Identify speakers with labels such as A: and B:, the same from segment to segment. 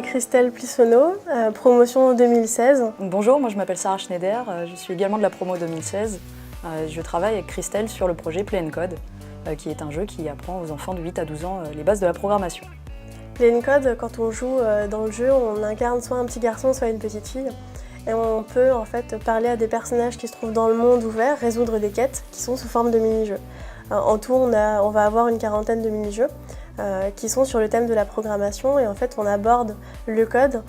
A: c'est Christelle Plissonneau, promotion 2016.
B: Bonjour, moi je m'appelle Sarah Schneider, je suis également de la promo 2016. Je travaille avec Christelle sur le projet Play & Code, qui est un jeu qui apprend aux enfants de 8 à 12 ans les bases de la programmation.
A: Play & Code, quand on joue dans le jeu, on incarne soit un petit garçon, soit une petite fille. Et on peut en fait parler à des personnages qui se trouvent dans le monde ouvert, résoudre des quêtes qui sont sous forme de mini-jeux. En tout, on va avoir une quarantaine de mini-jeux qui sont sur le thème de la programmation et en fait on aborde le code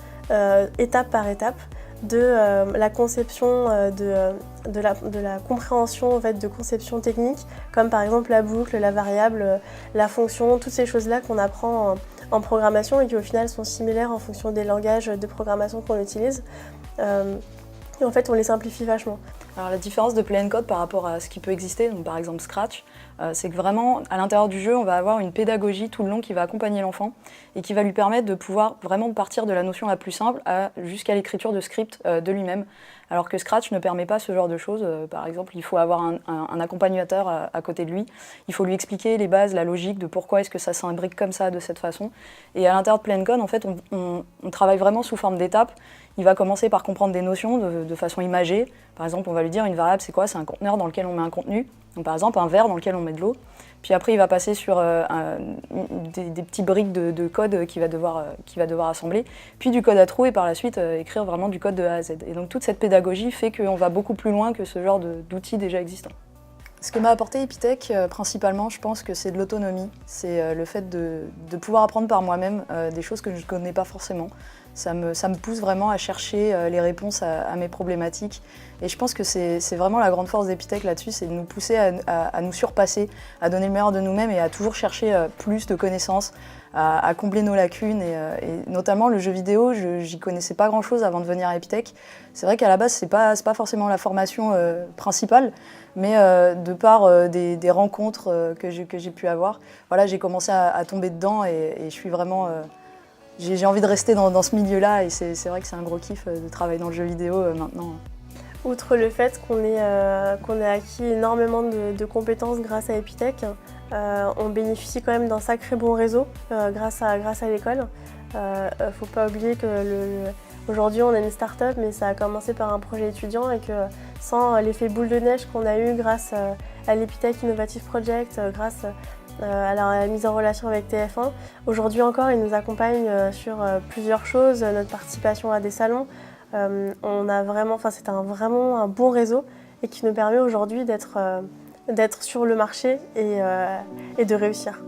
A: étape par étape de la conception, de la compréhension en fait, de conception technique comme par exemple la boucle, la variable, la fonction, toutes ces choses-là qu'on apprend en programmation et qui au final sont similaires en fonction des langages de programmation qu'on utilise. Et en fait on les simplifie vachement.
B: Alors la différence de Play & Code par rapport à ce qui peut exister, donc par exemple Scratch, c'est que vraiment à l'intérieur du jeu on va avoir une pédagogie tout le long qui va accompagner l'enfant et qui va lui permettre de pouvoir vraiment partir de la notion la plus simple jusqu'à l'écriture de script de lui-même. Alors que Scratch ne permet pas ce genre de choses. Par exemple, il faut avoir un accompagnateur à côté de lui. Il faut lui expliquer les bases, la logique de pourquoi est-ce que ça s'imbrique comme ça, de cette façon. Et à l'intérieur de Play & Code, en fait, on travaille vraiment sous forme d'étapes. Il va commencer par comprendre des notions de façon imagée. Par exemple, on va lui dire une variable, c'est quoi? C'est un conteneur dans lequel on met un contenu. Donc par exemple, un verre dans lequel on met de l'eau. Puis après, il va passer sur des petits briques de code qu'il va devoir assembler. Puis du code à trous et par la suite, écrire vraiment du code de A à Z. Et donc toute cette pédagogie fait qu'on va beaucoup plus loin que ce genre d'outils déjà existants. Ce que m'a apporté Epitech, principalement, je pense que c'est de l'autonomie. C'est le fait de pouvoir apprendre par moi-même des choses que je ne connais pas forcément. Ça me pousse vraiment à chercher les réponses à mes problématiques. Et je pense que c'est vraiment la grande force d'Epitech là-dessus, c'est de nous pousser à nous surpasser, à donner le meilleur de nous-mêmes et à toujours chercher plus de connaissances, à combler nos lacunes. Et notamment le jeu vidéo, j'y connaissais pas grand-chose avant de venir à Epitech. C'est vrai qu'à la base, c'est pas forcément la formation principale, mais de par des rencontres que j'ai pu avoir, voilà, j'ai commencé à tomber dedans et je suis vraiment... J'ai envie de rester dans ce milieu-là et c'est vrai que c'est un gros kiff de travailler dans le jeu vidéo maintenant.
A: Outre le fait qu'on ait acquis énormément de compétences grâce à Epitech, on bénéficie quand même d'un sacré bon réseau grâce à l'école. Faut pas oublier que aujourd'hui on est une start-up, mais ça a commencé par un projet étudiant et que sans l'effet boule de neige qu'on a eu grâce à l'Epitech Innovative Project, grâce à la mise en relation avec TF1. Aujourd'hui encore, ils nous accompagnent sur plusieurs choses, notre participation à des salons. On a vraiment, c'est vraiment un bon réseau et qui nous permet aujourd'hui d'être sur le marché et de réussir.